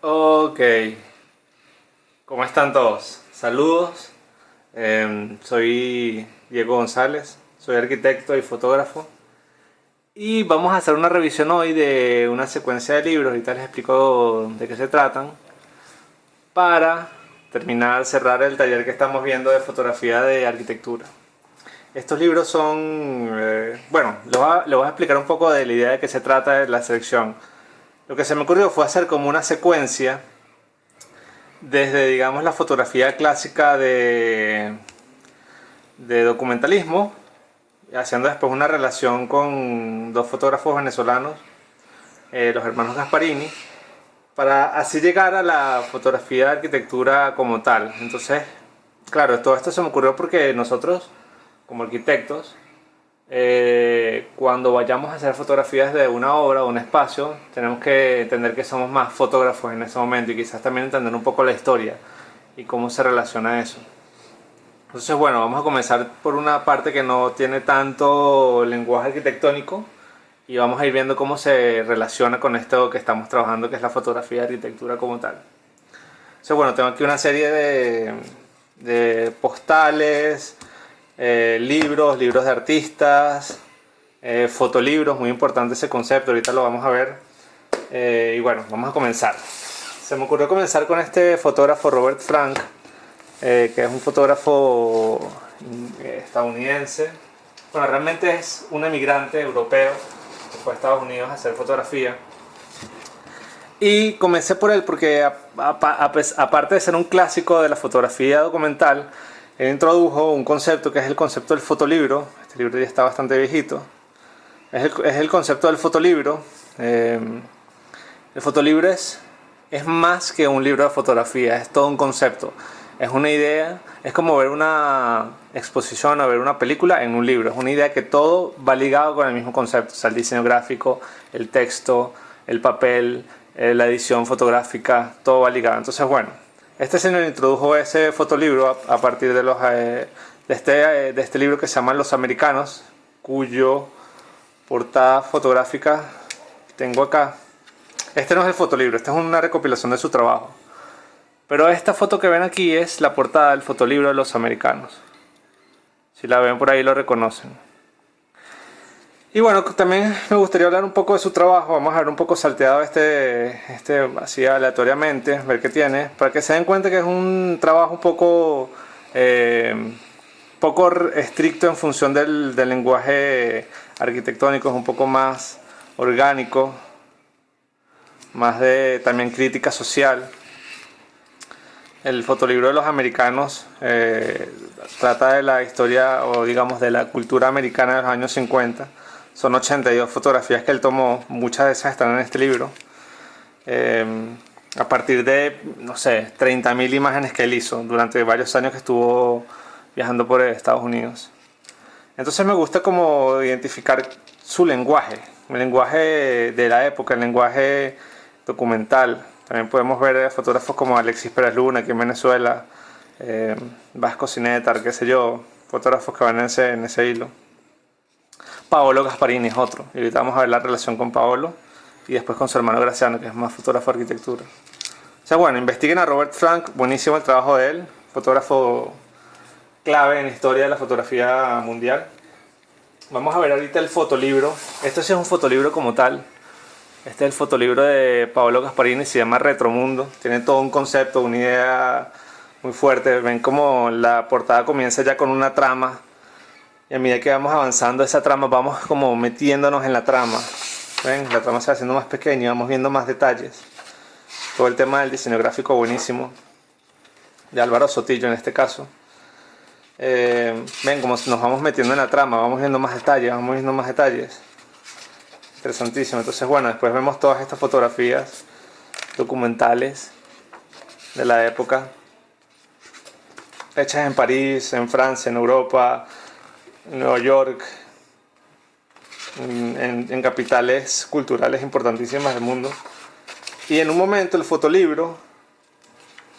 Ok, ¿cómo están todos? Saludos, soy Diego González, soy arquitecto y fotógrafo y vamos a hacer una revisión hoy de una secuencia de libros, ahorita les explico de qué se tratan, para terminar, cerrar el taller que estamos viendo de fotografía de arquitectura. Estos libros son, bueno, les voy a explicar un poco de la idea de qué se trata de la selección. Lo que se me ocurrió fue hacer como una secuencia desde, digamos, la fotografía clásica de documentalismo, haciendo después una relación con dos fotógrafos venezolanos, los hermanos Gasparini, para así llegar a la fotografía de arquitectura como tal. Entonces, claro, todo esto se me ocurrió porque nosotros, como arquitectos, cuando vayamos a hacer fotografías de una obra o un espacio, tenemos que entender que somos más fotógrafos en ese momento y quizás también entender un poco la historia y cómo se relaciona eso. Entonces, bueno, vamos a comenzar por una parte que no tiene tanto lenguaje arquitectónico y vamos a ir viendo cómo se relaciona con esto que estamos trabajando, que es la fotografía de arquitectura como tal. Entonces, bueno, tengo aquí una serie de postales, libros de artistas, fotolibros, muy importante ese concepto, ahorita lo vamos a ver. Y bueno, vamos a comenzar. Se me ocurrió comenzar con este fotógrafo Robert Frank, que es un fotógrafo estadounidense. Bueno, realmente es un emigrante europeo que fue a Estados Unidos a hacer fotografía. Y comencé por él porque aparte de ser un clásico de la fotografía documental, él introdujo un concepto que es el concepto del fotolibro. Este libro ya está bastante viejito. Es el concepto del fotolibro. El fotolibro es más que un libro de fotografía, es todo un concepto. Es una idea, es como ver una exposición o ver una película en un libro. Es una idea que todo va ligado con el mismo concepto. O sea, el diseño gráfico, el texto, el papel, la edición fotográfica, todo va ligado. Entonces, bueno, este señor introdujo ese fotolibro a partir de este libro que se llama Los Americanos, cuyo portada fotográfica tengo acá. Este no es el fotolibro, esta es una recopilación de su trabajo. Pero esta foto que ven aquí es la portada del fotolibro de Los Americanos. Si la ven por ahí lo reconocen. Y bueno, también me gustaría hablar un poco de su trabajo. Vamos a ver un poco salteado así aleatoriamente, ver qué tiene, para que se den cuenta que es un trabajo un poco estricto en función del lenguaje arquitectónico, es un poco más orgánico, más de también crítica social. El fotolibro de Los Americanos trata de la historia, o digamos de la cultura americana de los años 50. Son 82 fotografías que él tomó, muchas de esas están en este libro. A partir de, no sé, 30.000 imágenes que él hizo durante varios años que estuvo viajando por Estados Unidos. Entonces me gusta como identificar su lenguaje, el lenguaje de la época, el lenguaje documental. También podemos ver fotógrafos como Alexis Pérez Luna aquí en Venezuela, Vasco Sinétar, qué sé yo, fotógrafos que van en ese hilo. Paolo Gasparini es otro, y ahorita vamos a ver la relación con Paolo y después con su hermano Graciano, que es más fotógrafo de arquitectura. O sea, bueno, investiguen a Robert Frank, buenísimo el trabajo de él, fotógrafo clave en la historia de la fotografía mundial. Vamos a ver ahorita el fotolibro. Este sí es un fotolibro como tal. Este es el fotolibro de Paolo Gasparini, se llama Retromundo. Tiene todo un concepto, una idea muy fuerte. Ven como la portada comienza ya con una trama. Y a medida que vamos avanzando esa trama, vamos como metiéndonos en la trama. ¿Ven? La trama se va haciendo más pequeña, vamos viendo más detalles. Todo el tema del diseño gráfico buenísimo. De Álvaro Sotillo en este caso. Ven como nos vamos metiendo en la trama, vamos viendo más detalles. Interesantísimo. Entonces, bueno, después vemos todas estas fotografías documentales de la época, hechas en París, en Francia, en Europa, en Nueva York, en capitales culturales importantísimas del mundo. Y en un momento el fotolibro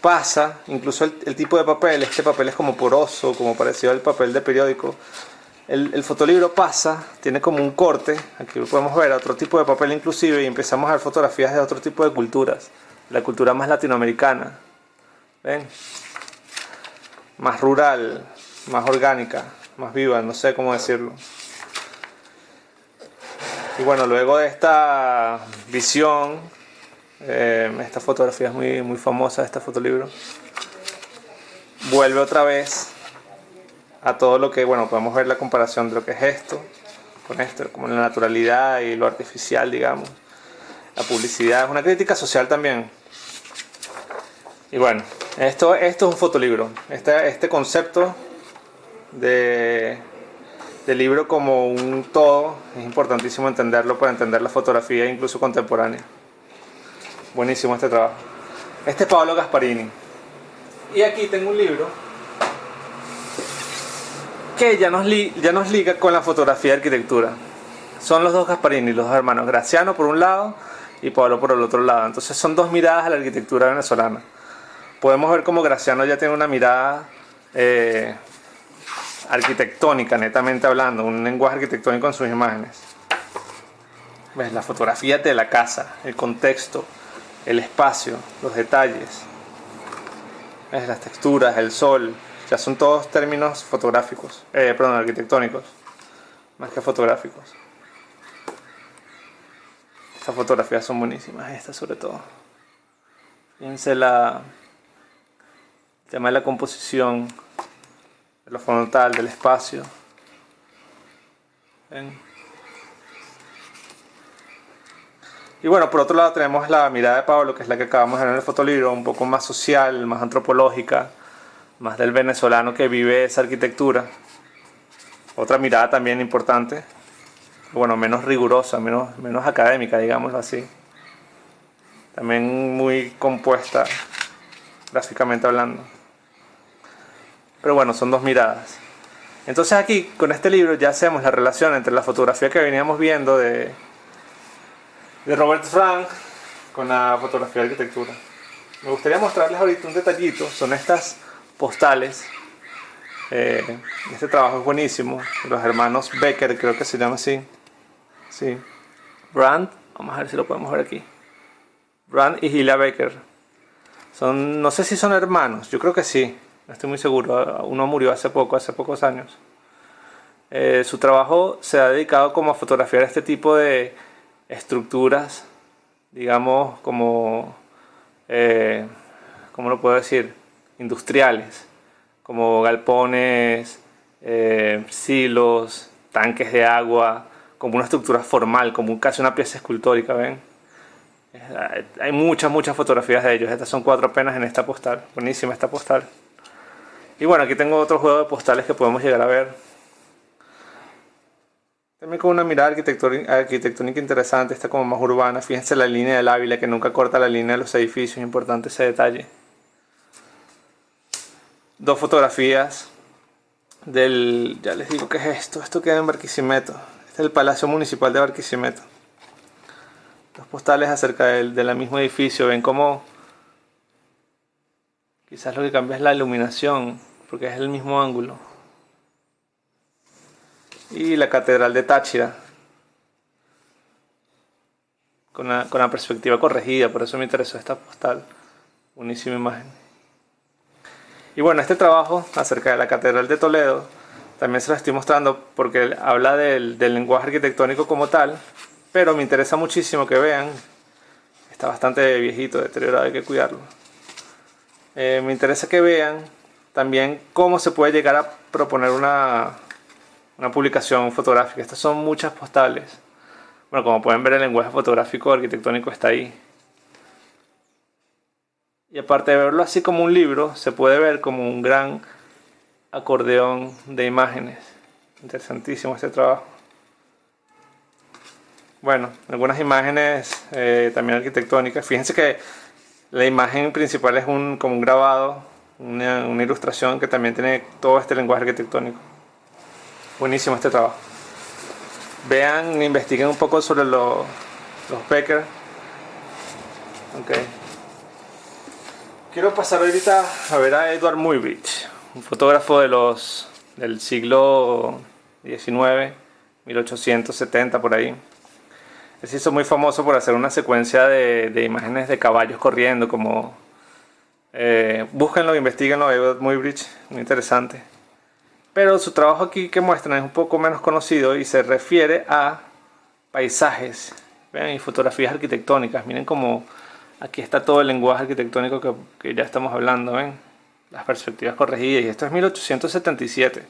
pasa, incluso el tipo de papel, este papel es como poroso, como parecido al papel de periódico. El fotolibro pasa, tiene como un corte, aquí lo podemos ver, a otro tipo de papel inclusive, y empezamos a ver fotografías de otro tipo de culturas, la cultura más latinoamericana. ¿Ven? Más rural, más orgánica, más viva, no sé cómo decirlo. Y bueno, luego de esta visión, esta fotografía es muy famosa, este fotolibro, vuelve otra vez a todo lo que, bueno, podemos ver la comparación de lo que es esto, con esto, como la naturalidad y lo artificial, digamos. La publicidad es una crítica social también. Y bueno, esto es un fotolibro. Este concepto de libro como un todo es importantísimo entenderlo para entender la fotografía incluso contemporánea. Buenísimo este trabajo. Este es Paolo Gasparini. Y aquí tengo un libro que ya nos liga con la fotografía de arquitectura. Son los dos Gasparini, los dos hermanos, Graziano por un lado y Paolo por el otro lado. Entonces son dos miradas a la arquitectura venezolana. Podemos ver cómo Graziano ya tiene una mirada arquitectónica, netamente hablando, un lenguaje arquitectónico en sus imágenes. ¿Ves? La fotografía de la casa, el contexto, el espacio, los detalles, ¿ves? Las texturas, el sol, ya son todos términos fotográficos, arquitectónicos, más que fotográficos. Estas fotografías son buenísimas, estas sobre todo. Fíjense el tema de la composición, de lo frontal, del espacio. ¿Ven? Y bueno, por otro lado tenemos la mirada de Pablo, que es la que acabamos de ver en el fotolibro, un poco más social, más antropológica, más del venezolano que vive esa arquitectura. Otra mirada también importante, bueno, menos rigurosa, menos académica, digámoslo así. También muy compuesta, gráficamente hablando. Pero bueno, son dos miradas. Entonces aquí, con este libro, ya hacemos la relación entre la fotografía que veníamos viendo de Robert Frank con la fotografía de arquitectura. Me gustaría mostrarles ahorita un detallito. Son estas postales. Este trabajo es buenísimo. Los hermanos Becker, creo que se llama así. Sí. Brand, vamos a ver si lo podemos ver aquí. Brand y Hila Becker. No sé si son hermanos, yo creo que sí. No estoy muy seguro. Uno murió hace pocos años. Su trabajo se ha dedicado como a fotografiar este tipo de estructuras, digamos, como, ¿cómo lo puedo decir? Industriales, como galpones, silos, tanques de agua, como una estructura formal, como casi una pieza escultórica, ¿ven? Hay muchas fotografías de ellos. Estas son 4 apenas en esta postal. Buenísima esta postal. Y bueno, aquí tengo otro juego de postales que podemos llegar a ver. También con una mirada arquitectónica interesante, está como más urbana. Fíjense la línea del Ávila que nunca corta la línea de los edificios, importante ese detalle. 2 fotografías del, ya les digo qué es esto queda en Barquisimeto. Este es el Palacio Municipal de Barquisimeto. 2 postales acerca del mismo edificio. Ven cómo quizás lo que cambia es la iluminación, porque es el mismo ángulo. Y la Catedral de Táchira, con la perspectiva corregida, por eso me interesó esta postal. Buenísima imagen. Y bueno, este trabajo acerca de la Catedral de Toledo también se lo estoy mostrando porque habla del lenguaje arquitectónico como tal, pero me interesa muchísimo que vean. Está bastante viejito, deteriorado, hay que cuidarlo. Me interesa que vean también cómo se puede llegar a proponer una publicación fotográfica. Estas son muchas postales. Bueno, como pueden ver, el lenguaje fotográfico arquitectónico está ahí. Y aparte de verlo así como un libro, se puede ver como un gran acordeón de imágenes. Interesantísimo este trabajo. Bueno, algunas imágenes también arquitectónicas. Fíjense que la imagen principal es como un grabado, una ilustración que también tiene todo este lenguaje arquitectónico. Buenísimo este trabajo. Vean, investiguen un poco sobre los Becker. Okay. Quiero pasar ahorita a ver a Edward Muybridge, un fotógrafo del siglo XIX, 1870 por ahí. Él se hizo muy famoso por hacer una secuencia de imágenes de caballos corriendo, como... búsquenlo, investiguenlo, Edward Muybridge, muy interesante. Pero su trabajo aquí que muestran es un poco menos conocido y se refiere a paisajes, vean, y fotografías arquitectónicas. Miren como aquí está todo el lenguaje arquitectónico que ya estamos hablando, ven, las perspectivas corregidas, y esto es 1877. O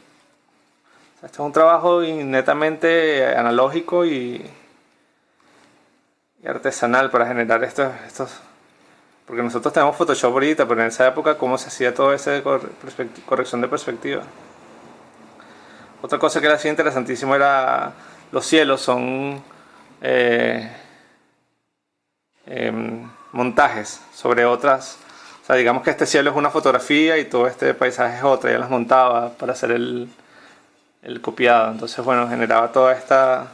sea, esto es un trabajo netamente analógico y artesanal para generar estos, porque nosotros tenemos Photoshop ahorita, pero en esa época cómo se hacía todo ese corrección de perspectiva. Otra cosa que era así interesantísimo era los cielos, son montajes sobre otras. O sea, digamos que este cielo es una fotografía y todo este paisaje es otra. Ya las montaba para hacer el copiado. Entonces, bueno, generaba todas estas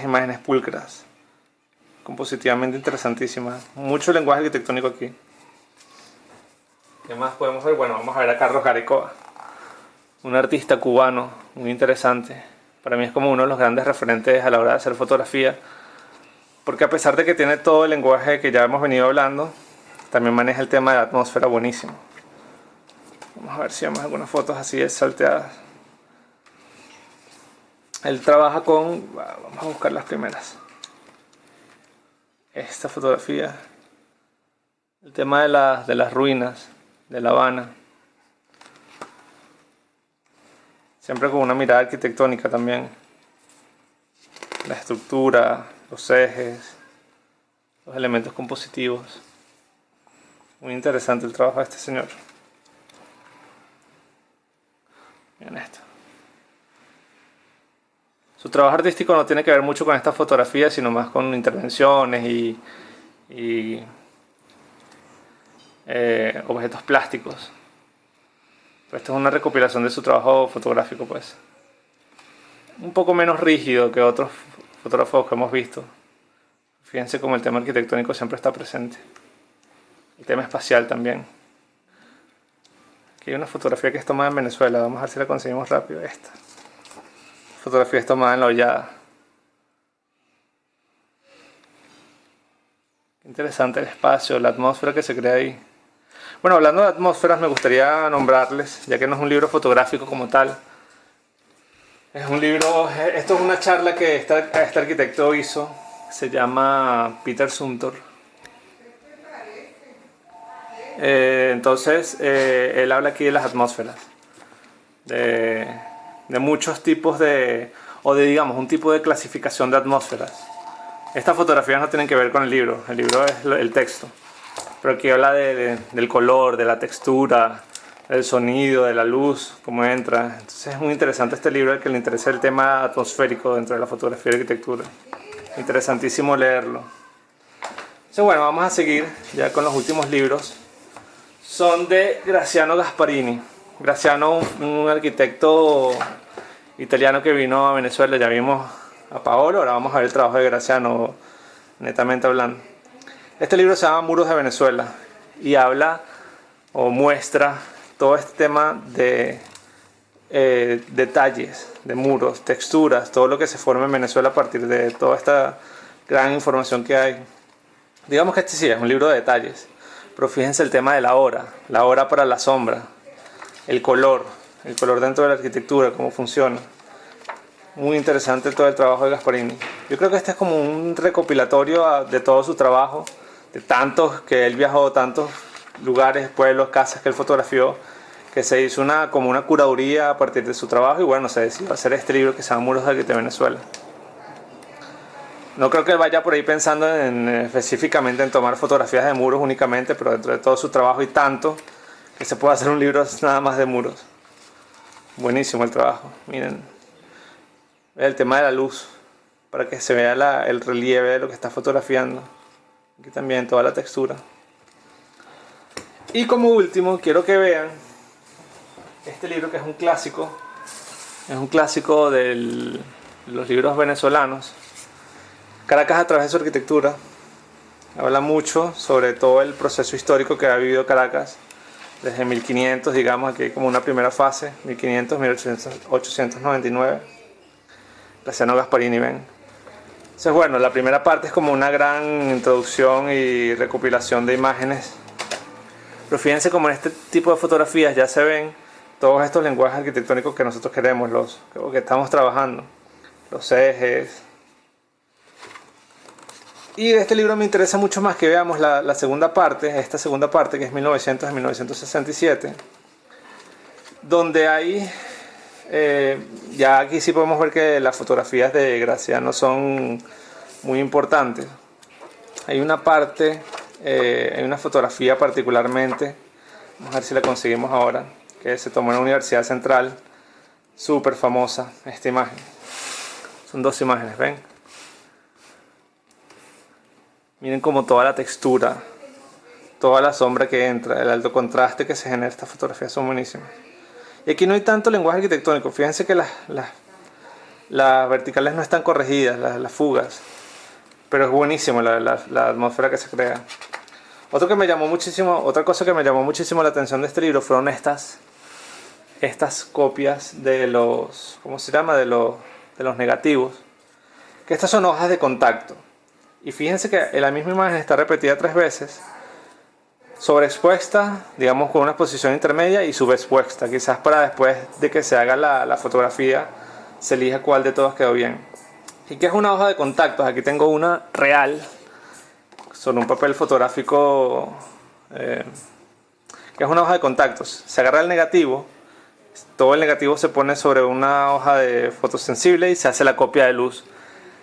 imágenes pulcras, compositivamente interesantísimas. Mucho lenguaje arquitectónico aquí. ¿Qué más podemos ver? Bueno, vamos a ver a Carlos Garaikoa, un artista cubano muy interesante. Para mí es como uno de los grandes referentes a la hora de hacer fotografía, porque a pesar de que tiene todo el lenguaje que ya hemos venido hablando, también maneja el tema de la atmósfera buenísimo. Vamos a ver si vemos algunas fotos así de salteadas. Él trabaja con... Vamos a buscar las primeras. Esta fotografía. El tema de las ruinas de La Habana. Siempre con una mirada arquitectónica también. La estructura, los ejes, los elementos compositivos. Muy interesante el trabajo de este señor. Miren esto. Su trabajo artístico no tiene que ver mucho con esta fotografía, sino más con intervenciones y objetos plásticos. Pero esto es una recopilación de su trabajo fotográfico, pues. Un poco menos rígido que otros fotógrafos que hemos visto. Fíjense cómo el tema arquitectónico siempre está presente. El tema espacial también. Aquí hay una fotografía que es tomada en Venezuela. Vamos a ver si la conseguimos rápido. Esta fotografía es tomada en La Hollada. Interesante el espacio, la atmósfera que se crea ahí. Bueno, hablando de atmósferas, me gustaría nombrarles, ya que no es un libro fotográfico como tal. Es un libro, esto es una charla que este arquitecto hizo, se llama Peter Zumthor. Entonces, él habla aquí de las atmósferas, de muchos tipos digamos, un tipo de clasificación de atmósferas. Estas fotografías no tienen que ver con el libro es el texto. Pero aquí habla del color, de la textura, del sonido, de la luz, cómo entra. Entonces es muy interesante este libro al que le interesa el tema atmosférico dentro de la fotografía y arquitectura. Interesantísimo leerlo. Entonces bueno, vamos a seguir ya con los últimos libros. Son de Graziano Gasparini. Graziano, un arquitecto italiano que vino a Venezuela. Ya vimos a Paolo, ahora vamos a ver el trabajo de Graziano, netamente hablando. Este libro se llama Muros de Venezuela y habla o muestra todo este tema de detalles, de muros, texturas, todo lo que se forma en Venezuela a partir de toda esta gran información que hay. Digamos que este sí es un libro de detalles, pero fíjense el tema de la hora para la sombra, el color dentro de la arquitectura, cómo funciona. Muy interesante todo el trabajo de Gasparini. Yo creo que este es como un recopilatorio de todo su trabajo, de tantos que él viajó, tantos lugares, pueblos, casas que él fotografió, que se hizo como una curaduría a partir de su trabajo y bueno, se decidió hacer este libro que se llama Muros de Venezuela. No creo que él vaya por ahí pensando específicamente en tomar fotografías de muros únicamente, pero dentro de todo su trabajo y tanto que se puede hacer un libro nada más de muros. Buenísimo el trabajo, miren. El tema de la luz, para que se vea el relieve de lo que está fotografiando. Aquí también toda la textura. Y como último, quiero que vean este libro que es un clásico. Es un clásico de los libros venezolanos. Caracas a través de su arquitectura. Habla mucho sobre todo el proceso histórico que ha vivido Caracas. Desde 1500, digamos, aquí hay como una primera fase, 1500, 1899. Graciano Gasparini, ven. Entonces bueno, la primera parte es como una gran introducción y recopilación de imágenes. Pero fíjense como en este tipo de fotografías ya se ven todos estos lenguajes arquitectónicos que nosotros queremos, los que estamos trabajando. Los ejes. Y de este libro me interesa mucho más que veamos la segunda parte, esta segunda parte que es 1900 a 1967, donde hay, ya aquí sí podemos ver que las fotografías de Graciano son muy importantes. Hay una parte, hay una fotografía particularmente, vamos a ver si la conseguimos ahora, que se tomó en la Universidad Central, súper famosa esta imagen. Son dos imágenes, ven. Miren como toda la textura, toda la sombra que entra, el alto contraste que se genera en esta fotografía son buenísimas. Y aquí no hay tanto lenguaje arquitectónico, fíjense que las verticales no están corregidas, las fugas, pero es buenísimo la atmósfera que se crea. Otra cosa que me llamó muchísimo la atención de este libro fueron estas copias de los, ¿cómo se llama? De los negativos, que estas son hojas de contacto. Y fíjense que la misma imagen está repetida 3 veces, sobreexpuesta, digamos con una exposición intermedia, y subexpuesta, quizás para después de que se haga la fotografía se elija cuál de todas quedó bien. ¿Y qué es una hoja de contactos? Aquí tengo una real sobre un papel fotográfico, que es una hoja de contactos. Se agarra el negativo, todo el negativo se pone sobre una hoja de fotosensible y se hace la copia de luz.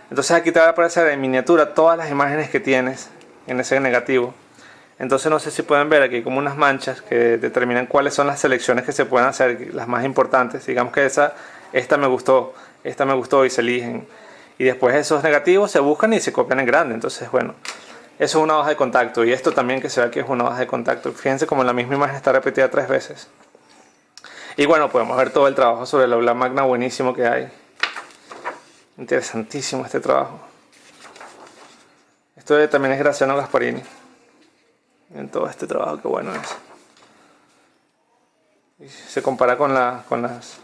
Entonces aquí te va a aparecer en miniatura todas las imágenes que tienes en ese negativo. Entonces no sé si pueden ver aquí como unas manchas que determinan cuáles son las selecciones que se pueden hacer, las más importantes. Digamos que esta me gustó y se eligen. Y después esos negativos se buscan y se copian en grande. Entonces bueno, eso es una hoja de contacto. Y esto también que se ve aquí es una hoja de contacto. Fíjense como la misma imagen está repetida 3 veces. Y bueno, podemos ver todo el trabajo sobre el aula magna buenísimo que hay. Interesantísimo este trabajo. Esto también es Graciano Gasparini. En todo este trabajo, qué bueno es. Y se compara con las...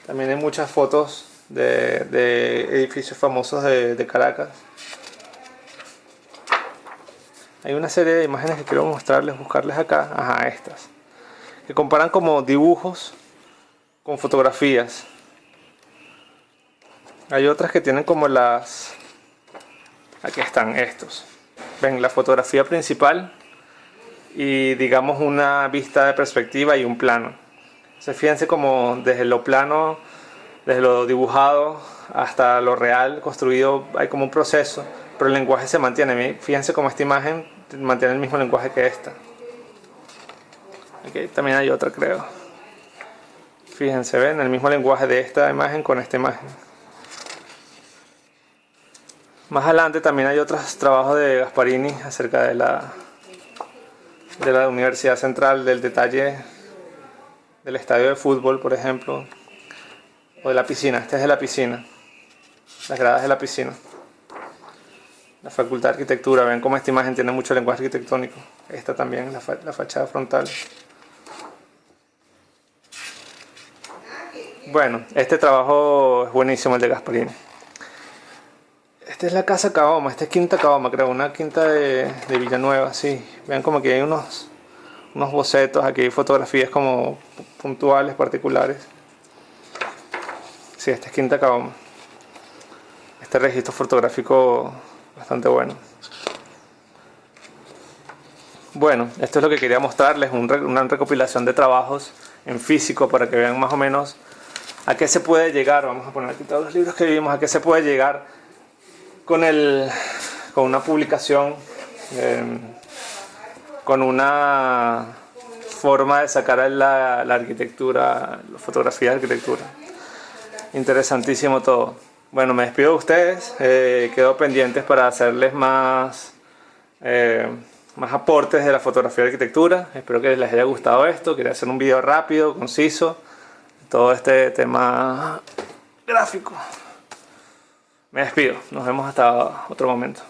También hay muchas fotos de edificios famosos de Caracas. Hay una serie de imágenes que quiero mostrarles, buscarles acá. Ajá, estas. Que comparan como dibujos con fotografías. Hay otras que tienen como las... Aquí están estos. Ven la fotografía principal y digamos una vista de perspectiva y un plano. Entonces fíjense como desde lo plano, desde lo dibujado hasta lo real construido hay como un proceso, pero el lenguaje se mantiene. Fíjense como esta imagen mantiene el mismo lenguaje que esta. Aquí también hay otra, creo. Fíjense, ven el mismo lenguaje de esta imagen con esta imagen. Más adelante también hay otros trabajos de Gasparini acerca de la Universidad Central, del detalle del estadio de fútbol, por ejemplo, o de la piscina. Este es de la piscina, las gradas de la piscina. La Facultad de Arquitectura, ven cómo esta imagen tiene mucho lenguaje arquitectónico. Esta también, la fachada frontal. Bueno, este trabajo es buenísimo, el de Gasparini. Esta es la Casa Caoma, esta es Quinta Caoma, creo, una quinta de Villanueva, sí. Vean como que hay unos bocetos, aquí hay fotografías como puntuales, particulares. Sí, esta es Quinta Caoma. Este registro fotográfico bastante bueno. Bueno, esto es lo que quería mostrarles, una recopilación de trabajos en físico para que vean más o menos a qué se puede llegar. Vamos a poner aquí todos los libros que vimos, a qué se puede llegar con una publicación, con una forma de sacar la arquitectura, la fotografía de arquitectura. Interesantísimo todo. Bueno, me despido de ustedes, quedo pendientes para hacerles más aportes de la fotografía de arquitectura. Espero que les haya gustado esto. Quería hacer un video rápido, conciso, todo este tema gráfico. Me despido, nos vemos hasta otro momento.